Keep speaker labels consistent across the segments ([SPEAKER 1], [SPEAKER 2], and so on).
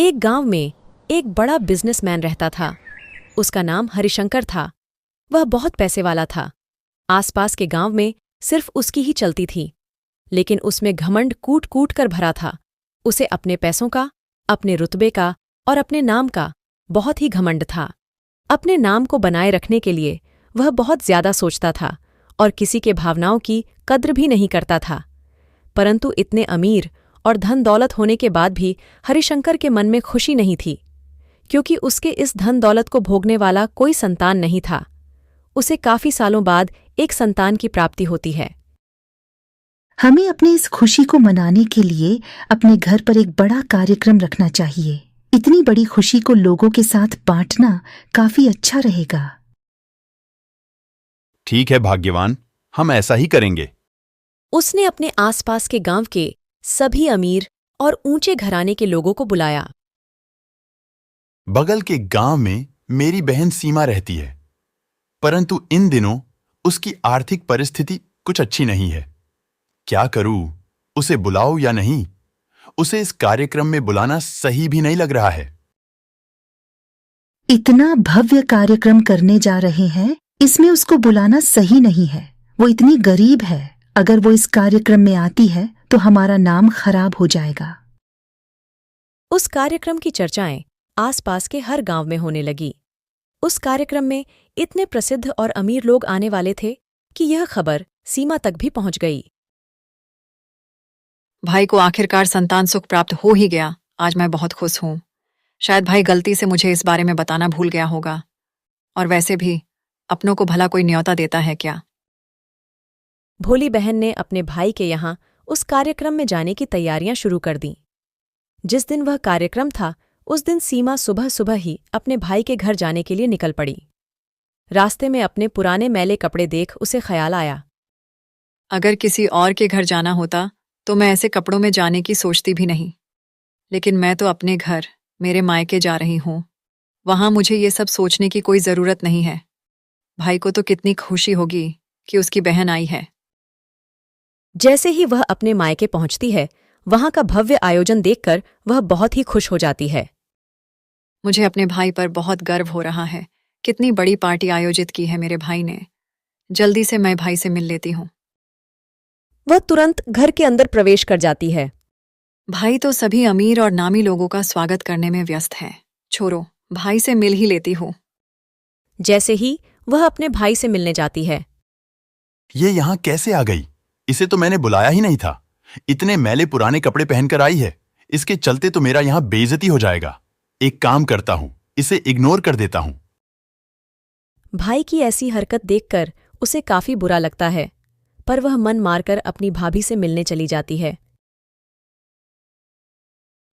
[SPEAKER 1] एक गांव में एक बड़ा बिजनेसमैन रहता था। उसका नाम हरिशंकर था। वह बहुत पैसे वाला था। आसपास के गांव में सिर्फ उसकी ही चलती थी, लेकिन उसमें घमंड कूट कूट कर भरा था। उसे अपने पैसों का, अपने रुतबे का और अपने नाम का बहुत ही घमंड था। अपने नाम को बनाए रखने के लिए वह बहुत ज्यादा सोचता था और किसी के भावनाओं की कद्र भी नहीं करता था। परंतु इतने अमीर और धन दौलत होने के बाद भी हरिशंकर के मन में खुशी नहीं थी, क्योंकि उसके इस धन दौलत को भोगने वाला कोई संतान नहीं था। उसे काफी सालों बाद एक संतान की प्राप्ति होती है।
[SPEAKER 2] हमें अपनी इस खुशी को मनाने के लिए अपने घर पर एक बड़ा कार्यक्रम रखना चाहिए। इतनी बड़ी खुशी को लोगों के साथ बांटना काफी अच्छा रहेगा।
[SPEAKER 3] ठीक है भाग्यवान, हम ऐसा ही करेंगे।
[SPEAKER 1] उसने अपने आसपास के गांव के सभी अमीर और ऊंचे घराने के लोगों को बुलाया।
[SPEAKER 3] बगल के गांव में मेरी बहन सीमा रहती है, परंतु इन दिनों उसकी आर्थिक परिस्थिति कुछ अच्छी नहीं है। क्या करूं? उसे बुलाऊं या नहीं? उसे इस कार्यक्रम में बुलाना सही भी नहीं लग रहा है।
[SPEAKER 2] इतना भव्य कार्यक्रम करने जा रहे हैं, इसमें उसको बुलाना सही नहीं है। वो इतनी गरीब है। अगर वो इस कार्यक्रम में आती है तो हमारा नाम खराब हो जाएगा।
[SPEAKER 1] उस कार्यक्रम की चर्चाएं आसपास के हर गांव में होने लगी। उस कार्यक्रम में इतने प्रसिद्ध और अमीर लोग आने वाले थे कि यह खबर सीमा तक भी पहुंच गई।
[SPEAKER 4] भाई को आखिरकार संतान सुख प्राप्त हो ही गया। आज मैं बहुत खुश हूं। शायद भाई गलती से मुझे इस बारे में बताना भूल गया होगा। और वैसे भी अपनों को भला कोई न्योता देता है क्या?
[SPEAKER 1] भोली बहन ने अपने भाई के यहाँ उस कार्यक्रम में जाने की तैयारियां शुरू कर दीं। जिस दिन वह कार्यक्रम था, उस दिन सीमा सुबह सुबह ही अपने भाई के घर जाने के लिए निकल पड़ी। रास्ते में अपने पुराने मैले कपड़े देख उसे ख्याल आया,
[SPEAKER 4] अगर किसी और के घर जाना होता तो मैं ऐसे कपड़ों में जाने की सोचती भी नहीं। लेकिन मैं तो अपने घर, मेरे मायके जा रही हूं। वहां मुझे ये सब सोचने की कोई जरूरत नहीं है। भाई को तो कितनी खुशी होगी कि उसकी बहन आई है।
[SPEAKER 1] जैसे ही वह अपने मायके पहुंचती है, वहां का भव्य आयोजन देखकर वह बहुत ही खुश हो जाती है।
[SPEAKER 4] मुझे अपने भाई पर बहुत गर्व हो रहा है। कितनी बड़ी पार्टी आयोजित की है मेरे भाई ने। जल्दी से मैं भाई से मिल लेती हूँ।
[SPEAKER 1] वह तुरंत घर के अंदर प्रवेश कर जाती है।
[SPEAKER 4] भाई तो सभी अमीर और नामी लोगों का स्वागत करने में व्यस्त है। छोड़ो, भाई से मिल ही लेती हूँ।
[SPEAKER 1] जैसे ही वह अपने भाई से मिलने जाती है,
[SPEAKER 3] ये यहाँ कैसे आ गई? इसे तो मैंने बुलाया ही नहीं था। इतने मैले पुराने कपड़े पहनकर आई है। इसके चलते तो मेरा यहाँ बेइज्जती हो जाएगा। एक काम करता हूँ, इसे इग्नोर कर देता हूँ।
[SPEAKER 1] भाई की ऐसी हरकत देखकर उसे काफी बुरा लगता है, पर वह मन मारकर अपनी भाभी से मिलने चली जाती है।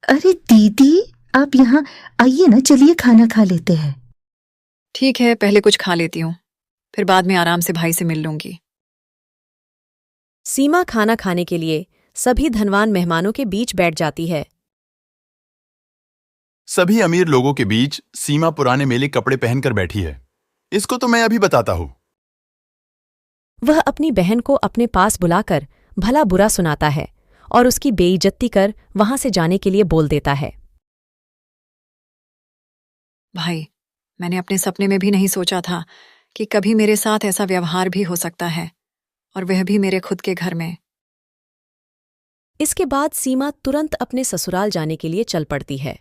[SPEAKER 2] अरे दीदी, आप यहाँ आइए ना, चलिए खाना खा लेते हैं।
[SPEAKER 4] ठीक है, पहले कुछ खा लेती हूँ, फिर बाद में आराम से भाई से मिल लूंगी।
[SPEAKER 1] सीमा खाना खाने के लिए सभी धनवान मेहमानों के बीच बैठ जाती है।
[SPEAKER 3] सभी अमीर लोगों के बीच सीमा पुराने मेले कपड़े पहनकर बैठी है। इसको तो मैं अभी बताता हूँ।
[SPEAKER 1] वह अपनी बहन को अपने पास बुलाकर भला बुरा सुनाता है और उसकी बेइज्जती कर वहां से जाने के लिए बोल देता है।
[SPEAKER 4] भाई, मैंने अपने सपने में भी नहीं सोचा था कि कभी मेरे साथ ऐसा व्यवहार भी हो सकता है, और वह भी मेरे खुद के घर में।
[SPEAKER 1] इसके बाद सीमा तुरंत अपने ससुराल जाने के लिए चल पड़ती है।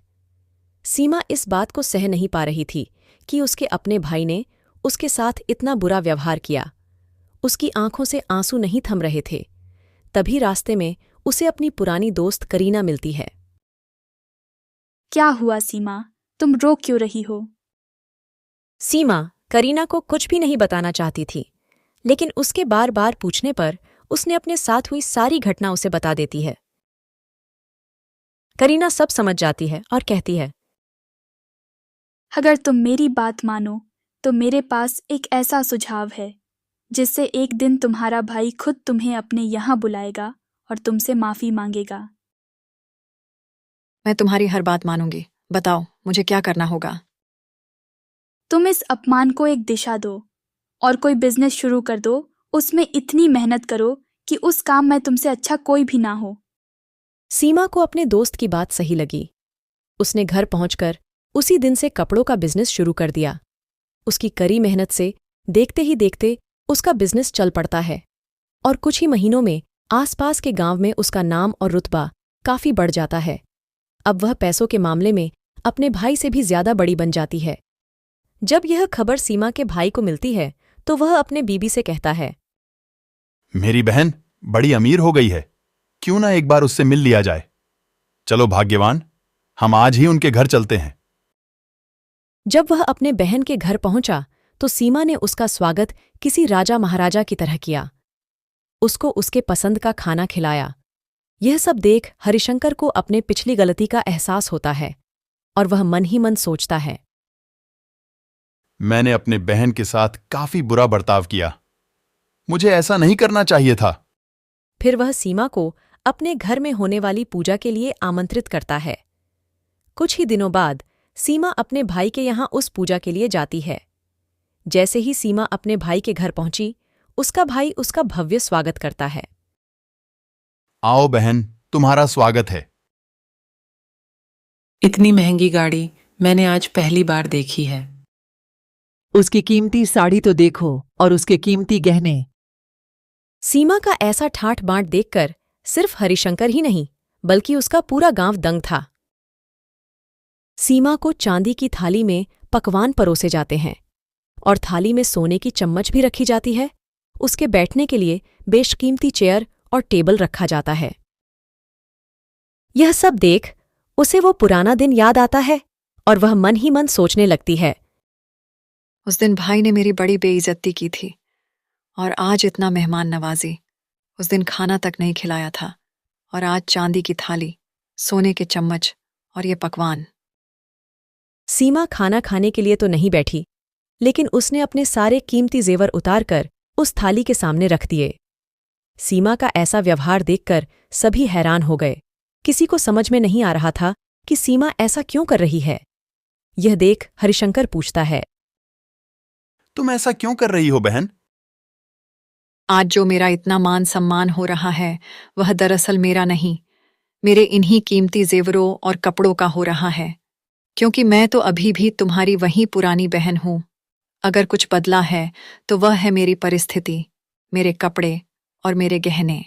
[SPEAKER 1] सीमा इस बात को सह नहीं पा रही थी कि उसके अपने भाई ने उसके साथ इतना बुरा व्यवहार किया। उसकी आंखों से आंसू नहीं थम रहे थे। तभी रास्ते में उसे अपनी पुरानी दोस्त करीना मिलती है।
[SPEAKER 5] क्या हुआ सीमा, तुम रो क्यों रही हो?
[SPEAKER 1] सीमा करीना को कुछ भी नहीं बताना चाहती थी, लेकिन उसके बार बार पूछने पर उसने अपने साथ हुई सारी घटना उसे बता देती है। करीना सब समझ जाती है और कहती है,
[SPEAKER 5] अगर तुम मेरी बात मानो तो मेरे पास एक ऐसा सुझाव है जिससे एक दिन तुम्हारा भाई खुद तुम्हें अपने यहाँ बुलाएगा और तुमसे माफी मांगेगा।
[SPEAKER 4] मैं तुम्हारी हर बात मानूंगी। बताओ, मुझे क्या करना होगा?
[SPEAKER 5] तुम इस अपमान को एक दिशा दो और कोई बिजनेस शुरू कर दो। उसमें इतनी मेहनत करो कि उस काम में तुमसे अच्छा कोई भी ना हो।
[SPEAKER 1] सीमा को अपने दोस्त की बात सही लगी। उसने घर पहुंचकर उसी दिन से कपड़ों का बिजनेस शुरू कर दिया। उसकी कड़ी मेहनत से देखते ही देखते उसका बिजनेस चल पड़ता है और कुछ ही महीनों में आसपास के गांव में उसका नाम और रुतबा काफी बढ़ जाता है। अब वह पैसों के मामले में अपने भाई से भी ज्यादा बड़ी बन जाती है। जब यह खबर सीमा के भाई को मिलती है तो वह अपने बीबी से कहता है,
[SPEAKER 3] मेरी बहन बड़ी अमीर हो गई है, क्यों ना एक बार उससे मिल लिया जाए। चलो भाग्यवान, हम आज ही उनके घर चलते हैं।
[SPEAKER 1] जब वह अपने बहन के घर पहुंचा तो सीमा ने उसका स्वागत किसी राजा महाराजा की तरह किया। उसको उसके पसंद का खाना खिलाया। यह सब देख हरिशंकर को अपने पिछली गलती का एहसास होता है और वह मन ही मन सोचता है,
[SPEAKER 3] मैंने अपने बहन के साथ काफी बुरा बर्ताव किया, मुझे ऐसा नहीं करना चाहिए था।
[SPEAKER 1] फिर वह सीमा को अपने घर में होने वाली पूजा के लिए आमंत्रित करता है। कुछ ही दिनों बाद सीमा अपने भाई के यहाँ उस पूजा के लिए जाती है। जैसे ही सीमा अपने भाई के घर पहुंची, उसका भाई उसका भव्य स्वागत करता है।
[SPEAKER 3] आओ बहन, तुम्हारा स्वागत है।
[SPEAKER 6] इतनी महंगी गाड़ी मैंने आज पहली बार देखी है।
[SPEAKER 7] उसकी कीमती साड़ी तो देखो और उसके कीमती गहने।
[SPEAKER 1] सीमा का ऐसा ठाठ बांट देखकर सिर्फ हरिशंकर ही नहीं बल्कि उसका पूरा गांव दंग था। सीमा को चांदी की थाली में पकवान परोसे जाते हैं और थाली में सोने की चम्मच भी रखी जाती है। उसके बैठने के लिए बेशकीमती चेयर और टेबल रखा जाता है। यह सब देख उसे वो पुराना दिन याद आता है और वह मन ही मन सोचने लगती है,
[SPEAKER 4] उस दिन भाई ने मेरी बड़ी बेइज्जती की थी और आज इतना मेहमान नवाजी। उस दिन खाना तक नहीं खिलाया था और आज चांदी की थाली, सोने के चम्मच और ये पकवान।
[SPEAKER 1] सीमा खाना खाने के लिए तो नहीं बैठी, लेकिन उसने अपने सारे कीमती जेवर उतारकर उस थाली के सामने रख दिए। सीमा का ऐसा व्यवहार देखकर सभी हैरान हो गए। किसी को समझ में नहीं आ रहा था कि सीमा ऐसा क्यों कर रही है। यह देख हरिशंकर पूछता है,
[SPEAKER 3] तुम ऐसा क्यों कर रही हो बहन?
[SPEAKER 4] आज जो मेरा इतना मान सम्मान हो रहा है वह दरअसल मेरा नहीं, मेरे इन्हीं कीमती जेवरों और कपड़ों का हो रहा है, क्योंकि मैं तो अभी भी तुम्हारी वही पुरानी बहन हूं। अगर कुछ बदला है तो वह है मेरी परिस्थिति, मेरे कपड़े और मेरे गहने।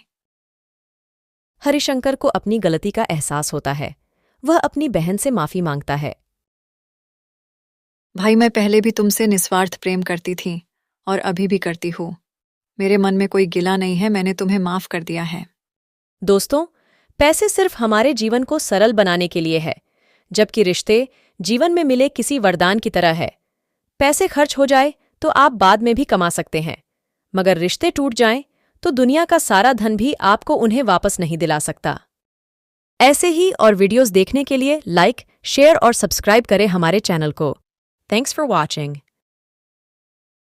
[SPEAKER 1] हरिशंकर को अपनी गलती का एहसास होता है। वह अपनी बहन से माफी मांगता है।
[SPEAKER 4] भाई, मैं पहले भी तुमसे निस्वार्थ प्रेम करती थी और अभी भी करती हूँ। मेरे मन में कोई गिला नहीं है, मैंने तुम्हें माफ कर दिया है।
[SPEAKER 1] दोस्तों, पैसे सिर्फ हमारे जीवन को सरल बनाने के लिए है, जबकि रिश्ते जीवन में मिले किसी वरदान की तरह है। पैसे खर्च हो जाए तो आप बाद में भी कमा सकते हैं, मगर रिश्ते टूट जाएं तो दुनिया का सारा धन भी आपको उन्हें वापस नहीं दिला सकता। ऐसे ही और वीडियोस देखने के लिए लाइक, शेयर और सब्सक्राइब करें हमारे चैनल को। Thanks for watching.